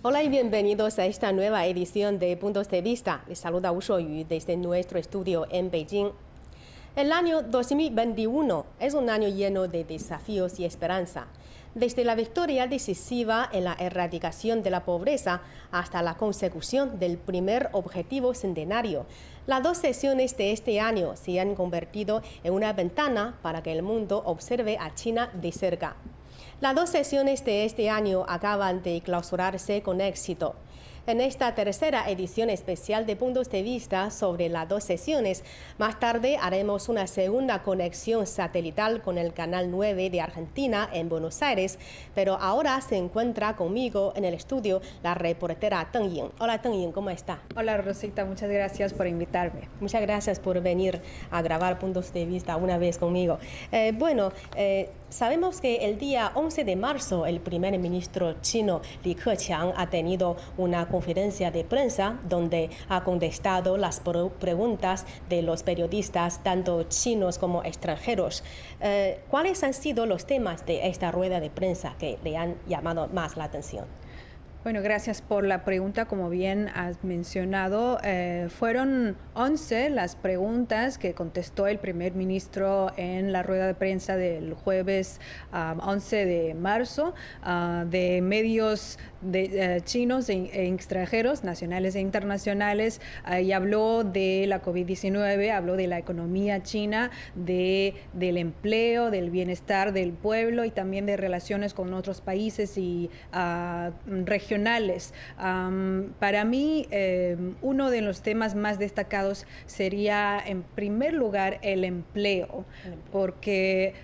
Hola y bienvenidos a esta nueva edición de Puntos de Vista. Les saluda Wu Shuoyu desde nuestro estudio en Beijing. El año 2021 es un año lleno de desafíos y esperanza. Desde la victoria decisiva en la erradicación de la pobreza hasta la consecución del primer objetivo centenario, las dos sesiones de este año se han convertido en una ventana para que el mundo observe a China de cerca. Las dos sesiones de este año acaban de clausurarse con éxito. En esta tercera edición especial de Puntos de Vista sobre las dos sesiones, más tarde haremos una segunda conexión satelital con el Canal 9 de Argentina en Buenos Aires, pero ahora se encuentra conmigo en el estudio la reportera Teng Ying. Hola Teng Ying, ¿cómo está? Hola Rosita, muchas gracias por invitarme. Muchas gracias por venir a grabar Puntos de Vista una vez conmigo. Sabemos que el día 11 de marzo el primer ministro chino Li Keqiang ha tenido una conferencia de prensa donde ha contestado las preguntas de los periodistas, tanto chinos como extranjeros. ¿Cuáles han sido los temas de esta rueda de prensa que le han llamado más la atención? Bueno, gracias por la pregunta. Como bien has mencionado, fueron 11 las preguntas que contestó el primer ministro en la rueda de prensa del jueves 11 de marzo de medios chinos e extranjeros, nacionales e internacionales, y habló de la COVID-19, habló de la economía china, del empleo, del bienestar del pueblo y también de relaciones con otros países y regionales. Para mí, uno de los temas más destacados sería, en primer lugar, el empleo, porque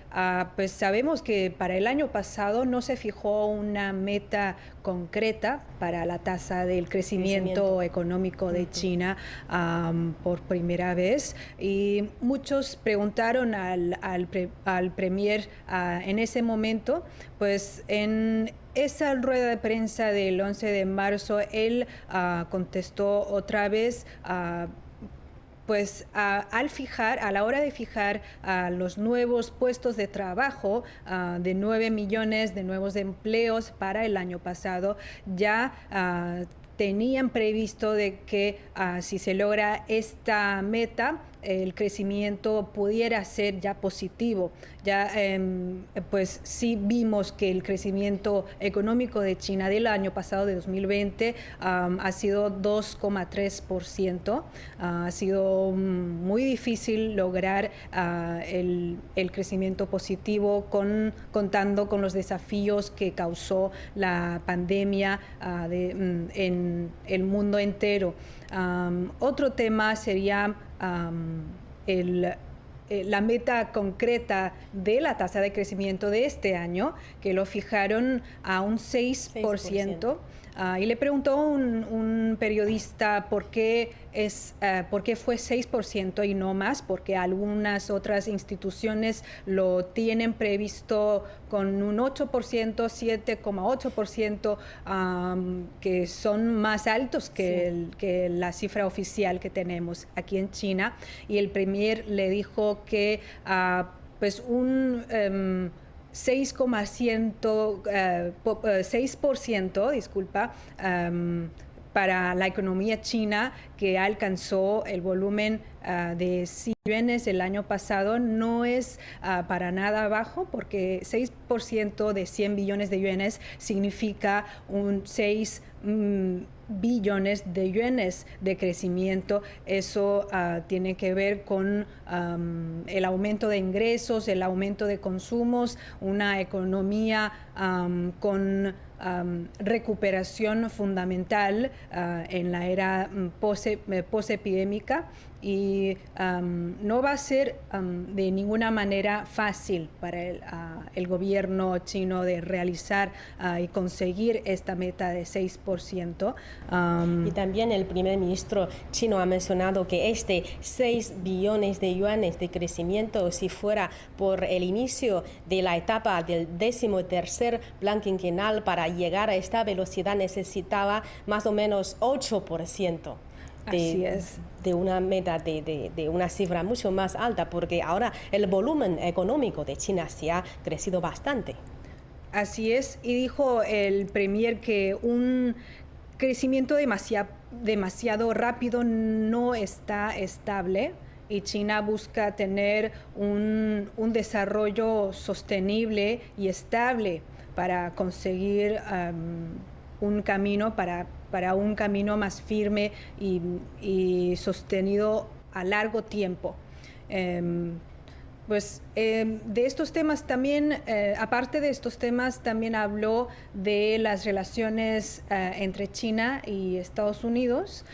pues sabemos que para el año pasado no se fijó una meta concreta para la tasa del crecimiento económico de China por primera vez, y muchos preguntaron al premier en ese momento, pues en esa rueda de prensa del 11 de marzo, él contestó otra vez a la hora de fijar los nuevos puestos de trabajo de 9 millones de nuevos empleos para el año pasado, ya tenían previsto de que si se logra esta meta, el crecimiento pudiera ser ya positivo. Ya pues sí vimos que el crecimiento económico de China del año pasado, de 2020, ha sido 2,3%. Ha sido muy difícil lograr el crecimiento positivo contando con los desafíos que causó la pandemia en el mundo entero. Otro tema sería la meta concreta de la tasa de crecimiento de este año, que lo fijaron a un 6%. Y le preguntó un periodista por qué fue 6% y no más, porque algunas otras instituciones lo tienen previsto con un 8%, 7,8%, que son más altos que la cifra oficial que tenemos aquí en China. Y el premier le dijo que pues un 6%, disculpa, para la economía china, que alcanzó el volumen de 100 yuanes el año pasado, no es para nada bajo, porque 6% de 100 billones de yuanes significa un 6 billones de yuanes de crecimiento. Eso tiene que ver con el aumento de ingresos, el aumento de consumos, una economía con recuperación fundamental en la era posepidémica, y no va a ser de ninguna manera fácil para el gobierno chino de realizar y conseguir esta meta de 6%. Y también el primer ministro chino ha mencionado que 6 billones de yuanes de crecimiento, si fuera por el inicio de la etapa del 13º plan quinquenal, para llegar a esta velocidad necesitaba más o menos 8%. De una meta, de una cifra mucho más alta, porque ahora el volumen económico de China se ha crecido bastante. Así es, y dijo el premier que crecimiento demasiado rápido no está estable y China busca tener un desarrollo sostenible y estable para conseguir un camino para un camino más firme y sostenido a largo tiempo. De estos temas también, aparte de estos temas, también habló de las relaciones entre China y Estados Unidos,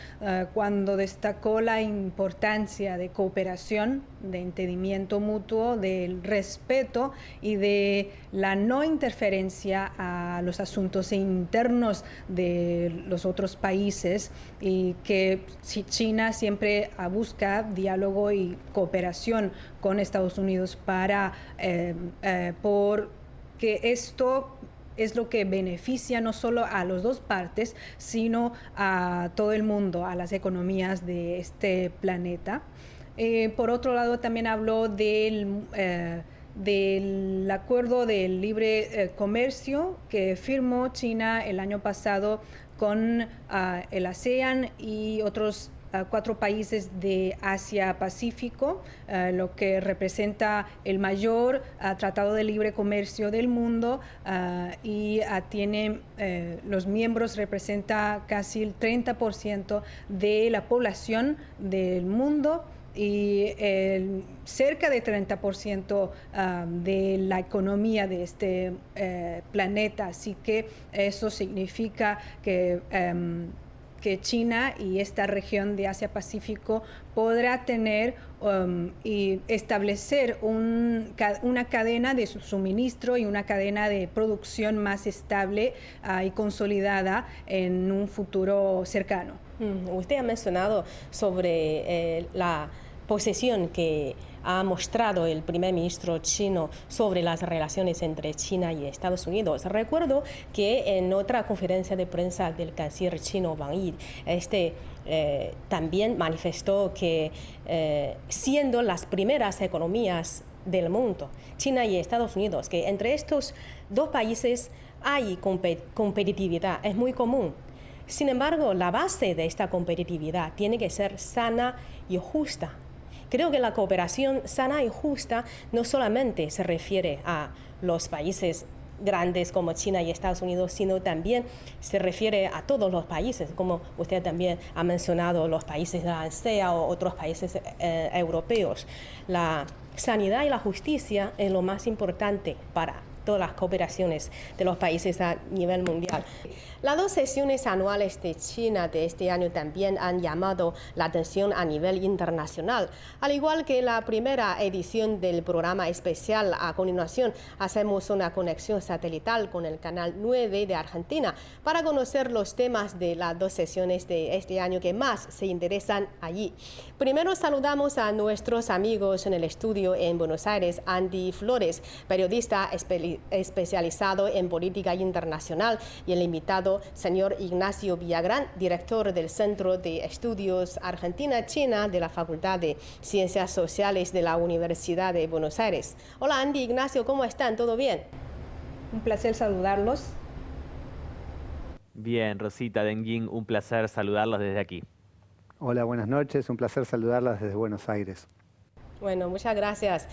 cuando destacó la importancia de cooperación, de entendimiento mutuo, del respeto y de la no interferencia a los asuntos internos de los otros países, y que China siempre busca diálogo y cooperación con Estados Unidos porque esto es lo que beneficia no solo a las dos partes, sino a todo el mundo, a las economías de este planeta. Por otro lado, también habló del acuerdo de libre comercio que firmó China el año pasado con el ASEAN y otros 4 países de Asia-Pacífico, lo que representa el mayor tratado de libre comercio del mundo, y los miembros representan casi el 30% de la población del mundo y cerca de 30% de la economía de este planeta. Así que eso significa que China y esta región de Asia-Pacífico podrá tener y establecer una cadena de suministro y una cadena de producción más estable y consolidada en un futuro cercano. Usted ha mencionado sobre la posición que ha mostrado el primer ministro chino sobre las relaciones entre China y Estados Unidos. Recuerdo que en otra conferencia de prensa del canciller chino Wang Yi, también manifestó que siendo las primeras economías del mundo, China y Estados Unidos, que entre estos dos países hay competitividad, es muy común. Sin embargo, la base de esta competitividad tiene que ser sana y justa. Creo que la cooperación sana y justa no solamente se refiere a los países grandes como China y Estados Unidos, sino también se refiere a todos los países, como usted también ha mencionado, los países de la ASEAN o otros países europeos. La sanidad y la justicia es lo más importante para todas las cooperaciones de los países a nivel mundial. Las 2 sesiones anuales de China de este año también han llamado la atención a nivel internacional. Al igual que la primera edición del programa especial, a continuación hacemos una conexión satelital con el canal 9 de Argentina para conocer los temas de las 2 sesiones de este año que más se interesan allí. Primero saludamos a nuestros amigos en el estudio en Buenos Aires, Andy Flores, periodista especializado en política internacional, y el invitado señor Ignacio Villagrán, director del Centro de Estudios Argentina-China de la Facultad de Ciencias Sociales de la Universidad de Buenos Aires. Hola Andy, Ignacio, ¿cómo están? ¿Todo bien? Un placer saludarlos. Bien, Rosita, Deng Jing, un placer saludarlos desde aquí. Hola, buenas noches, un placer saludarlas desde Buenos Aires. Bueno, muchas gracias.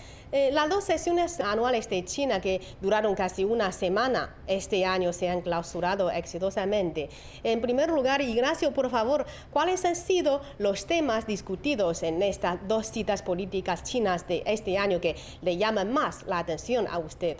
Las 2 sesiones anuales de China, que duraron casi una semana este año, se han clausurado exitosamente. En primer lugar, Ignacio, por favor, ¿cuáles han sido los temas discutidos en estas 2 citas políticas chinas de este año que le llaman más la atención a usted?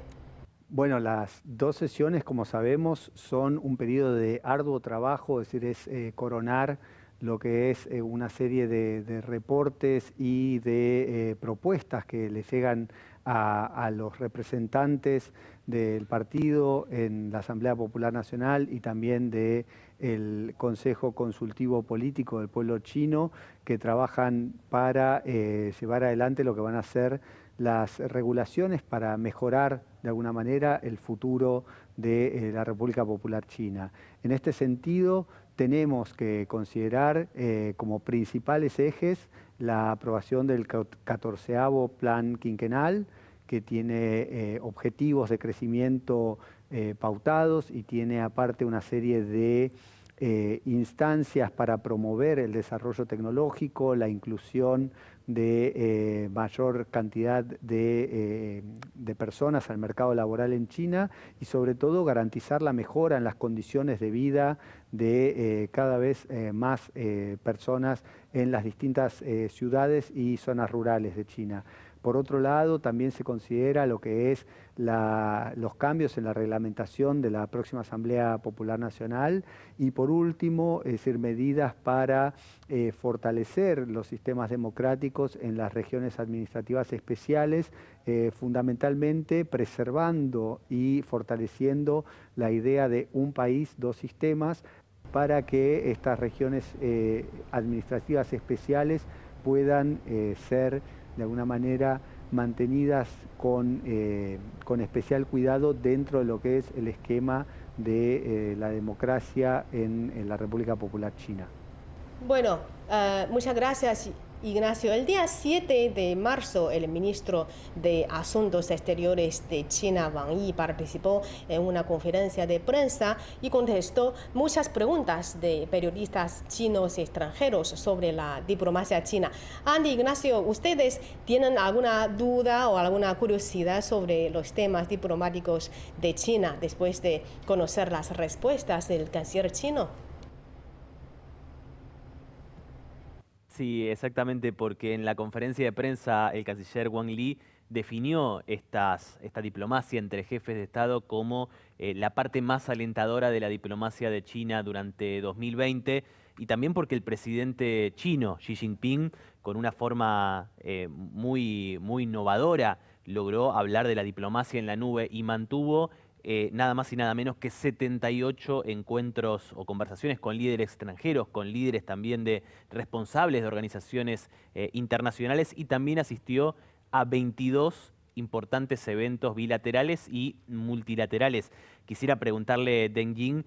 Bueno, las 2 sesiones, como sabemos, son un periodo de arduo trabajo, es decir, es coronar lo que es una serie de reportes y de propuestas que le llegan a los representantes del partido en la Asamblea Popular Nacional y también del Consejo Consultivo Político del Pueblo Chino, que trabajan para llevar adelante lo que van a ser las regulaciones para mejorar de alguna manera el futuro de la República Popular China. En este sentido, tenemos que considerar como principales ejes la aprobación del 14º Plan Quinquenal, que tiene objetivos de crecimiento pautados y tiene aparte una serie de instancias para promover el desarrollo tecnológico, la inclusión de mayor cantidad de personas al mercado laboral en China y sobre todo garantizar la mejora en las condiciones de vida de cada vez más personas en las distintas ciudades y zonas rurales de China. Por otro lado, también se considera lo que es los cambios en la reglamentación de la próxima Asamblea Popular Nacional y por último, es decir, medidas para fortalecer los sistemas democráticos en las regiones administrativas especiales, fundamentalmente preservando y fortaleciendo la idea de un país, dos sistemas, para que estas regiones administrativas especiales puedan ser de alguna manera mantenidas con especial cuidado dentro de lo que es el esquema de la democracia en la República Popular China. Bueno, muchas gracias, Ignacio. El día 7 de marzo, el ministro de Asuntos Exteriores de China, Wang Yi, participó en una conferencia de prensa y contestó muchas preguntas de periodistas chinos y extranjeros sobre la diplomacia china. Andy, Ignacio, ¿ustedes tienen alguna duda o alguna curiosidad sobre los temas diplomáticos de China después de conocer las respuestas del canciller chino? Sí, exactamente, porque en la conferencia de prensa el canciller Wang Yi definió esta diplomacia entre jefes de Estado como la parte más alentadora de la diplomacia de China durante 2020 y también porque el presidente chino, Xi Jinping, con una forma muy innovadora, logró hablar de la diplomacia en la nube y mantuvo nada más y nada menos que 78 encuentros o conversaciones con líderes extranjeros, con líderes también de responsables de organizaciones internacionales y también asistió a 22 importantes eventos bilaterales y multilaterales. Quisiera preguntarle, Deng Jin,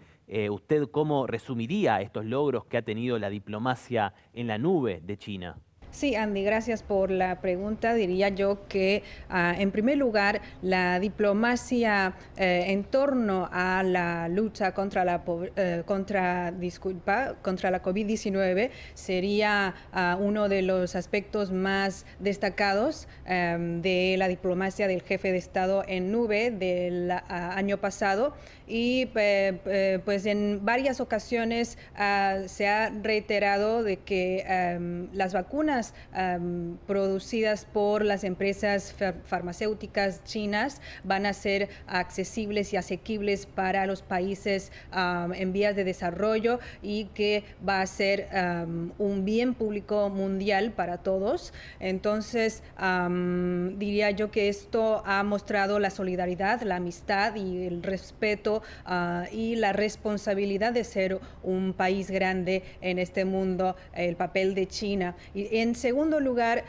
¿usted cómo resumiría estos logros que ha tenido la diplomacia en la nube de China? Sí, Andy, gracias por la pregunta. Diría yo que, en primer lugar, la diplomacia en torno a la lucha contra la COVID-19 sería uno de los aspectos más destacados de la diplomacia del jefe de Estado en nube del año pasado. Y pues en varias ocasiones se ha reiterado de que las vacunas producidas por las empresas farmacéuticas chinas van a ser accesibles y asequibles para los países en vías de desarrollo y que va a ser un bien público mundial para todos. Entonces, diría yo que esto ha mostrado la solidaridad, la amistad y el respeto y la responsabilidad de ser un país grande en este mundo, el papel de China. Y en segundo lugar,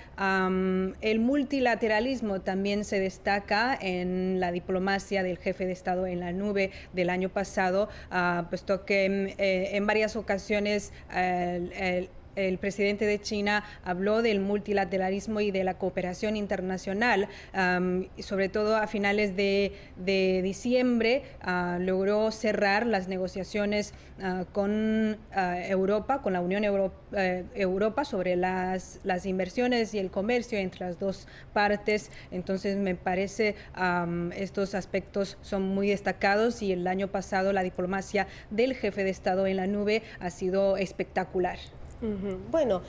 el multilateralismo también se destaca en la diplomacia del jefe de Estado en la nube del año pasado, puesto que en varias ocasiones el presidente de China habló del multilateralismo y de la cooperación internacional, sobre todo a finales de diciembre logró cerrar las negociaciones con Europa, con la Unión Europa sobre las inversiones y el comercio entre las dos partes. Entonces me parece estos aspectos son muy destacados y el año pasado la diplomacia del jefe de Estado en la nube ha sido espectacular. Bueno,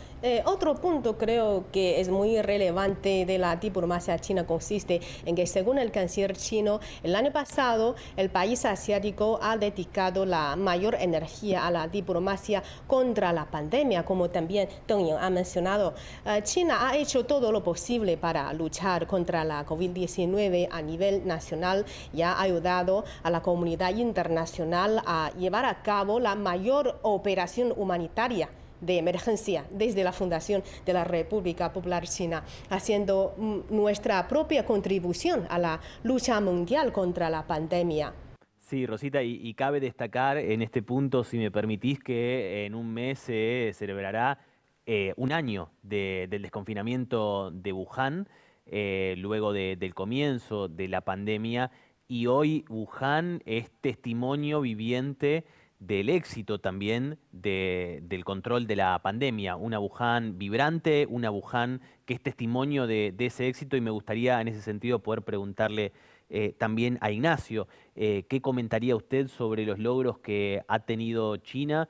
otro punto creo que es muy relevante de la diplomacia china consiste en que según el canciller chino, el año pasado el país asiático ha dedicado la mayor energía a la diplomacia contra la pandemia, como también Deng Jin ha mencionado. China ha hecho todo lo posible para luchar contra la COVID-19 a nivel nacional y ha ayudado a la comunidad internacional a llevar a cabo la mayor operación humanitaria de emergencia desde la fundación de la República Popular China, haciendo nuestra propia contribución a la lucha mundial contra la pandemia. Sí, Rosita, y cabe destacar en este punto, si me permitís, que en un mes se celebrará un año del desconfinamiento de Wuhan, luego del comienzo de la pandemia, y hoy Wuhan es testimonio viviente del éxito también del control de la pandemia. Una Wuhan vibrante, una Wuhan que es testimonio de ese éxito, y me gustaría en ese sentido poder preguntarle también a Ignacio, ¿qué comentaría usted sobre los logros que ha tenido China,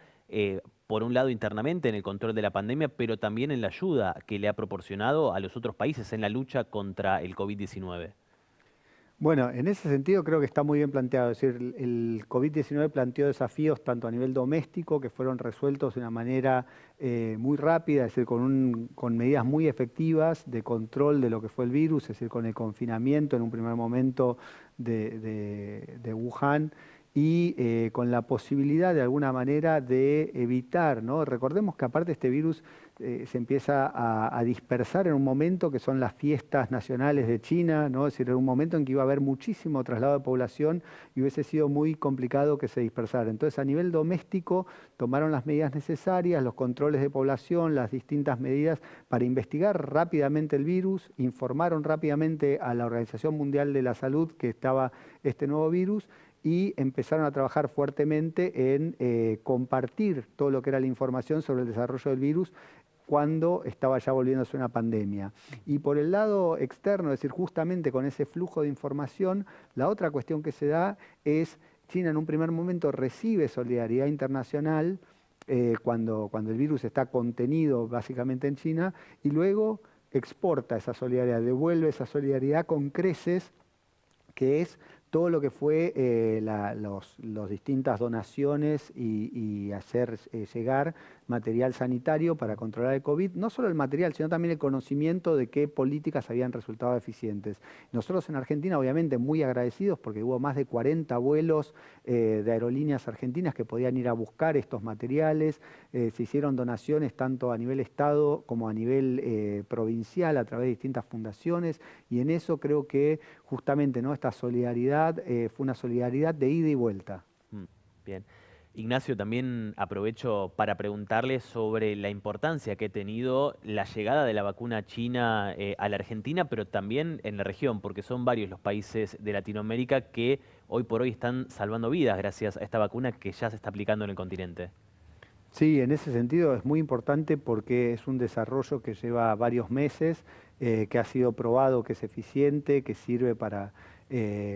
por un lado internamente en el control de la pandemia, pero también en la ayuda que le ha proporcionado a los otros países en la lucha contra el COVID-19? Bueno, en ese sentido creo que está muy bien planteado. Es decir, el COVID-19 planteó desafíos tanto a nivel doméstico, que fueron resueltos de una manera muy rápida, es decir, con medidas muy efectivas de control de lo que fue el virus, es decir, con el confinamiento en un primer momento de Wuhan, y con la posibilidad de alguna manera de evitar, ¿no? Recordemos que aparte este virus se empieza a dispersar en un momento que son las fiestas nacionales de China, ¿no? Es decir, en un momento en que iba a haber muchísimo traslado de población y hubiese sido muy complicado que se dispersara. Entonces, a nivel doméstico, tomaron las medidas necesarias, los controles de población, las distintas medidas para investigar rápidamente el virus, informaron rápidamente a la Organización Mundial de la Salud que estaba este nuevo virus, y empezaron a trabajar fuertemente en compartir todo lo que era la información sobre el desarrollo del virus cuando estaba ya volviéndose una pandemia. Y por el lado externo, es decir, justamente con ese flujo de información, la otra cuestión que se da es, China en un primer momento recibe solidaridad internacional cuando el virus está contenido básicamente en China, y luego exporta esa solidaridad, devuelve esa solidaridad con creces, que es todo lo que fue las distintas donaciones y hacer llegar material sanitario para controlar el COVID, no solo el material, sino también el conocimiento de qué políticas habían resultado eficientes. Nosotros en Argentina, obviamente, muy agradecidos porque hubo más de 40 vuelos de aerolíneas argentinas que podían ir a buscar estos materiales, se hicieron donaciones tanto a nivel Estado como a nivel provincial a través de distintas fundaciones, y en eso creo que justamente, ¿no?, esta solidaridad fue una solidaridad de ida y vuelta. Bien. Ignacio, también aprovecho para preguntarle sobre la importancia que ha tenido la llegada de la vacuna china a la Argentina, pero también en la región, porque son varios los países de Latinoamérica que hoy por hoy están salvando vidas gracias a esta vacuna que ya se está aplicando en el continente. Sí, en ese sentido es muy importante porque es un desarrollo que lleva varios meses, que ha sido probado que es eficiente, que sirve para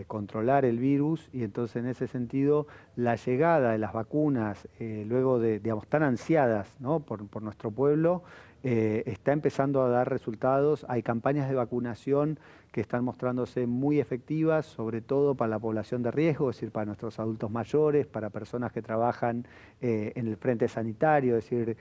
controlar el virus, y entonces en ese sentido la llegada de las vacunas, luego de, digamos, tan ansiadas, ¿no?, por nuestro pueblo, está empezando a dar resultados. Hay campañas de vacunación que están mostrándose muy efectivas, sobre todo para la población de riesgo, es decir, para nuestros adultos mayores, para personas que trabajan en el frente sanitario, es decir,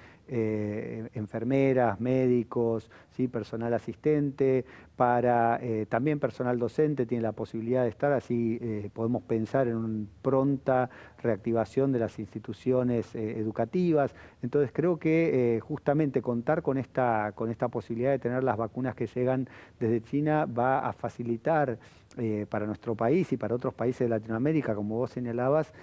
enfermeras, médicos, ¿sí?, personal asistente, para también personal docente tiene la posibilidad de estar, así podemos pensar en una pronta reactivación de las instituciones educativas. Entonces creo que justamente contar con esta posibilidad de tener las vacunas que llegan desde China va a facilitar para nuestro país y para otros países de Latinoamérica, como vos señalabas,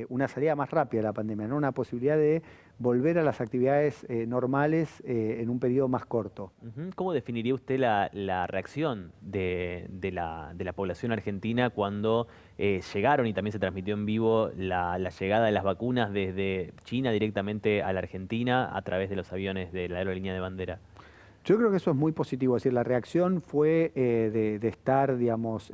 una salida más rápida de la pandemia, ¿no?, una posibilidad de volver a las actividades normales en un periodo más corto. ¿Cómo definiría usted la reacción de la población argentina cuando llegaron, y también se transmitió en vivo, la llegada de las vacunas desde China directamente a la Argentina a través de los aviones de la aerolínea de bandera? Yo creo que eso es muy positivo, es decir, la reacción fue de estar, digamos,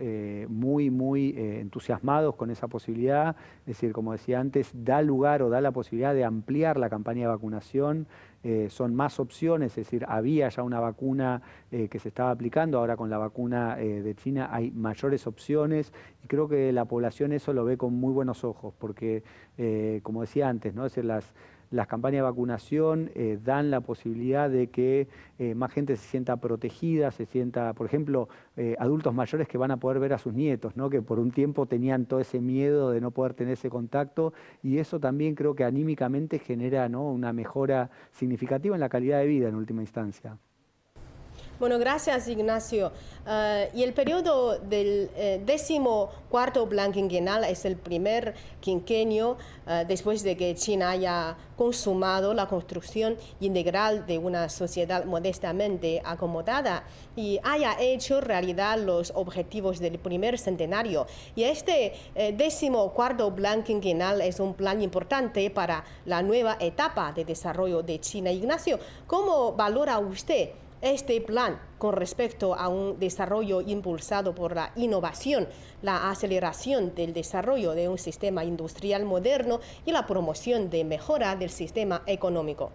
muy entusiasmados con esa posibilidad, es decir, como decía antes, da lugar o da la posibilidad de ampliar la campaña de vacunación, son más opciones, es decir, había ya una vacuna que se estaba aplicando, ahora con la vacuna de China hay mayores opciones, y creo que la población eso lo ve con muy buenos ojos, porque, como decía antes, ¿no?, es decir, las campañas de vacunación dan la posibilidad de que más gente se sienta protegida, se sienta, por ejemplo, adultos mayores que van a poder ver a sus nietos, ¿no?, que por un tiempo tenían todo ese miedo de no poder tener ese contacto, y eso también creo que anímicamente genera, ¿no?, una mejora significativa en la calidad de vida en última instancia. Bueno, gracias, Ignacio. Y el periodo del 14º plan quinquenal es el primer quinquenio después de que China haya consumado la construcción integral de una sociedad modestamente acomodada y haya hecho realidad los objetivos del primer centenario. Y este 14º plan quinquenal es un plan importante para la nueva etapa de desarrollo de China. Ignacio, ¿cómo valora usted este plan con respecto a un desarrollo impulsado por la innovación, la aceleración del desarrollo de un sistema industrial moderno y la promoción de mejora del sistema económico?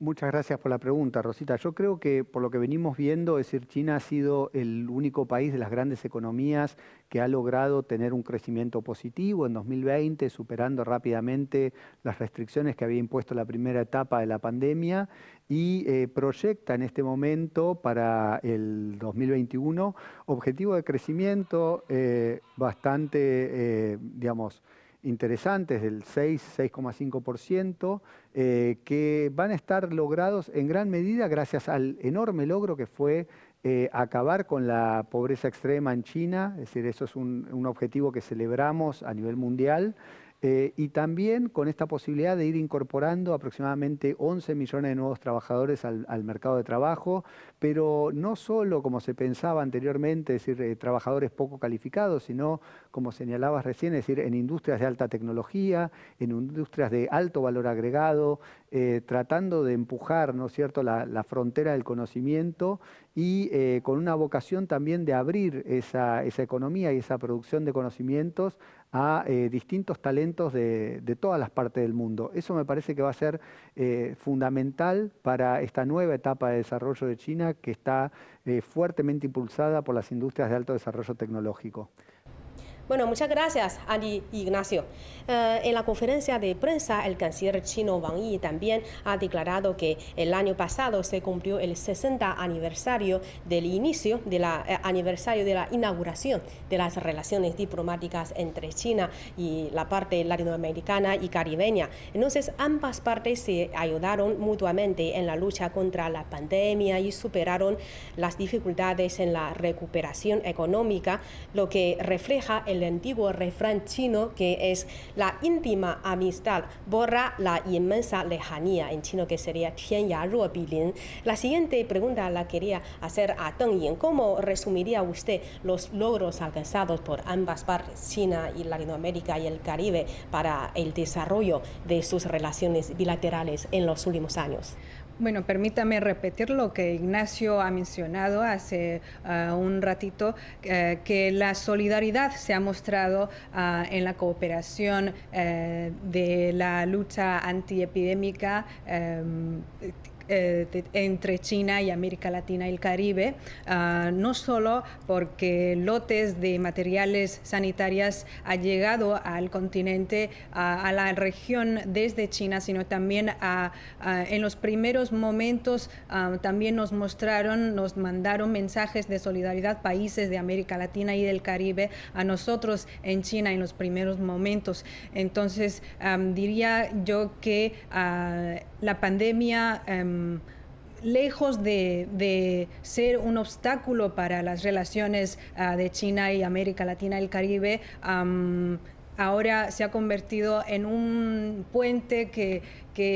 Muchas gracias por la pregunta, Rosita. Yo creo que por lo que venimos viendo, es decir, China ha sido el único país de las grandes economías que ha logrado tener un crecimiento positivo en 2020, superando rápidamente las restricciones que había impuesto la primera etapa de la pandemia y proyecta en este momento para el 2021 objetivo de crecimiento bastante, digamos, interesantes del 6,5%, que van a estar logrados en gran medida gracias al enorme logro que fue acabar con la pobreza extrema en China. Es decir, eso es un objetivo que celebramos a nivel mundial. Y también con esta posibilidad de ir incorporando aproximadamente 11 millones de nuevos trabajadores al mercado de trabajo, pero no solo como se pensaba anteriormente, es decir, trabajadores poco calificados, sino, como señalabas recién, es decir, en industrias de alta tecnología, en industrias de alto valor agregado, tratando de empujar, ¿no es cierto?, la frontera del conocimiento y con una vocación también de abrir esa economía y esa producción de conocimientos a distintos talentos de todas las partes del mundo. Eso me parece que va a ser fundamental para esta nueva etapa de desarrollo de China que está fuertemente impulsada por las industrias de alto desarrollo tecnológico. Bueno, muchas gracias, Andy y Ignacio. En la conferencia de prensa, el canciller chino Wang Yi también ha declarado que el año pasado se cumplió el 60 aniversario del inicio de aniversario de la inauguración de las relaciones diplomáticas entre China y la parte latinoamericana y caribeña. Entonces, ambas partes se ayudaron mutuamente en la lucha contra la pandemia y superaron las dificultades en la recuperación económica, lo que refleja el antiguo refrán chino que es la íntima amistad borra la inmensa lejanía, en chino que sería Tian Ya Ruo Bi Lin. La siguiente pregunta la quería hacer a Deng Yin. ¿Cómo resumiría usted los logros alcanzados por ambas partes, China y Latinoamérica y el Caribe, para el desarrollo de sus relaciones bilaterales en los últimos años? Bueno, permítame repetir lo que Ignacio ha mencionado hace un ratito, que la solidaridad se ha mostrado en la cooperación de la lucha antiepidémica entre China y América Latina y el Caribe, no solo porque lotes de materiales sanitarios han llegado al continente, a la región desde China, sino también en los primeros momentos también nos mandaron mensajes de solidaridad países de América Latina y del Caribe a nosotros en China en los primeros momentos. Entonces, diría yo que la pandemia, lejos de ser un obstáculo para las relaciones de China y América Latina y el Caribe, ahora se ha convertido en un puente que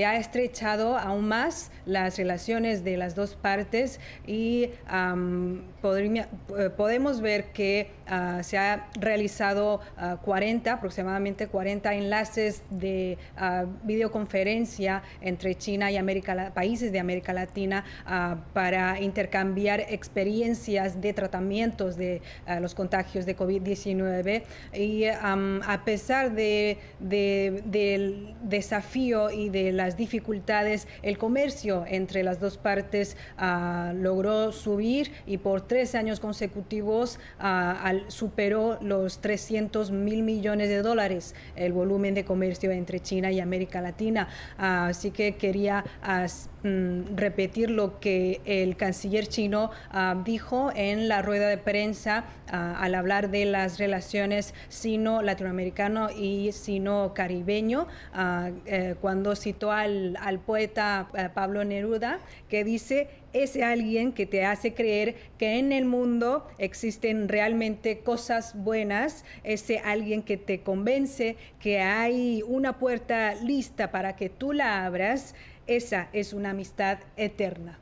ha estrechado aún más las relaciones de las dos partes y podemos ver que se ha realizado aproximadamente 40 enlaces de videoconferencia entre China y países de América Latina para intercambiar experiencias de tratamientos de los contagios de COVID-19 y a pesar del desafío y de las dificultades, el comercio entre las dos partes logró subir y por 3 años consecutivos superó los 300.000 millones de dólares el volumen de comercio entre China y América Latina. Así que quería repetir lo que el canciller chino dijo en la rueda de prensa al hablar de las relaciones sino-latinoamericano y sino-caribeño, cuando citó al poeta Pablo Neruda, que dice: es alguien que te hace creer que en el mundo existen realmente cosas buenas, es alguien que te convence que hay una puerta lista para que tú la abras. Esa es una amistad eterna.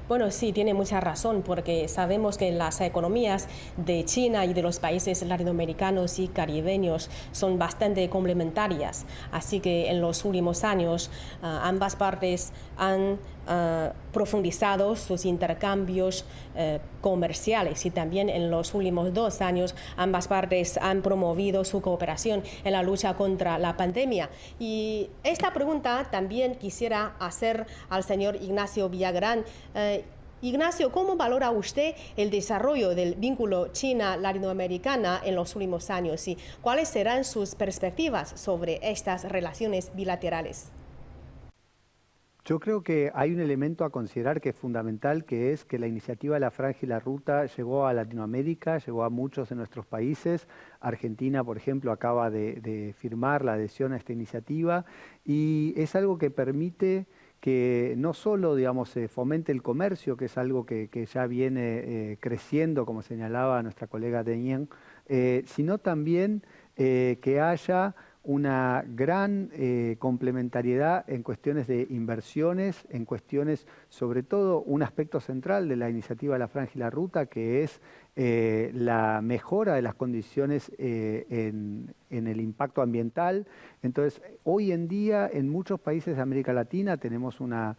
Bueno, sí, tiene mucha razón, porque sabemos que las economías de China y de los países latinoamericanos y caribeños son bastante complementarias. Así que en los últimos años ambas partes han profundizado sus intercambios comerciales, y también en los últimos 2 años ambas partes han promovido su cooperación en la lucha contra la pandemia. Y esta pregunta también quisiera hacer al señor Ignacio Villagrán. Ignacio, ¿cómo valora usted el desarrollo del vínculo China-Latinoamericana en los últimos años, y cuáles serán sus perspectivas sobre estas relaciones bilaterales? Yo creo que hay un elemento a considerar que es fundamental, que es que la iniciativa de la Franja y la Ruta llegó a Latinoamérica, llegó a muchos de nuestros países. Argentina, por ejemplo, acaba de firmar la adhesión a esta iniciativa, y es algo que permite que no solo, digamos, se fomente el comercio, que es algo que ya viene creciendo, como señalaba nuestra colega Deng Yen, sino también que haya una gran complementariedad en cuestiones de inversiones, en cuestiones, sobre todo, un aspecto central de la iniciativa de la Franja y la Ruta, que es la mejora de las condiciones en el impacto ambiental. Entonces, hoy en día, en muchos países de América Latina tenemos una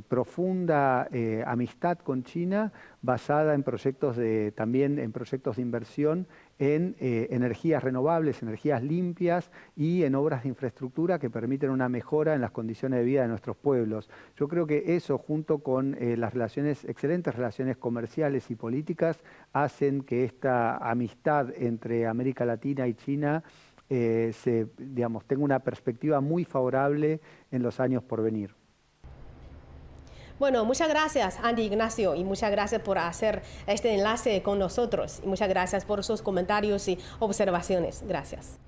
profunda amistad con China, basada en proyectos también en proyectos de inversión en energías renovables, energías limpias, y en obras de infraestructura que permiten una mejora en las condiciones de vida de nuestros pueblos. Yo creo que eso, junto con las excelentes relaciones comerciales y políticas, hacen que esta amistad entre América Latina y China tenga una perspectiva muy favorable en los años por venir. Bueno, muchas gracias, Andy, Ignacio, y muchas gracias por hacer este enlace con nosotros. Y muchas gracias por sus comentarios y observaciones. Gracias.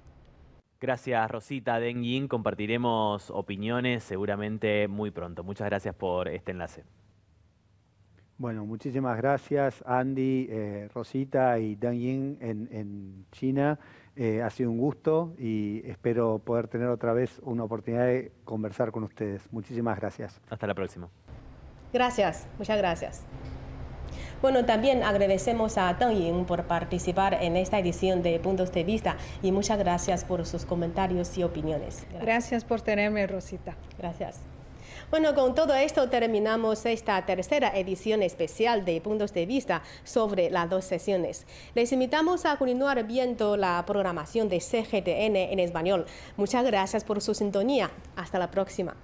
Gracias, Rosita, Deng Yin. Compartiremos opiniones seguramente muy pronto. Muchas gracias por este enlace. Bueno, muchísimas gracias, Andy, Rosita y Deng Yin en China. Ha sido un gusto y espero poder tener otra vez una oportunidad de conversar con ustedes. Muchísimas gracias. Hasta la próxima. Gracias, muchas gracias. Bueno, también agradecemos a Deng Yin por participar en esta edición de Puntos de Vista, y muchas gracias por sus comentarios y opiniones. Gracias por tenerme, Rosita. Gracias. Bueno, con todo esto terminamos esta tercera edición especial de Puntos de Vista sobre las 2 sesiones. Les invitamos a continuar viendo la programación de CGTN en español. Muchas gracias por su sintonía. Hasta la próxima.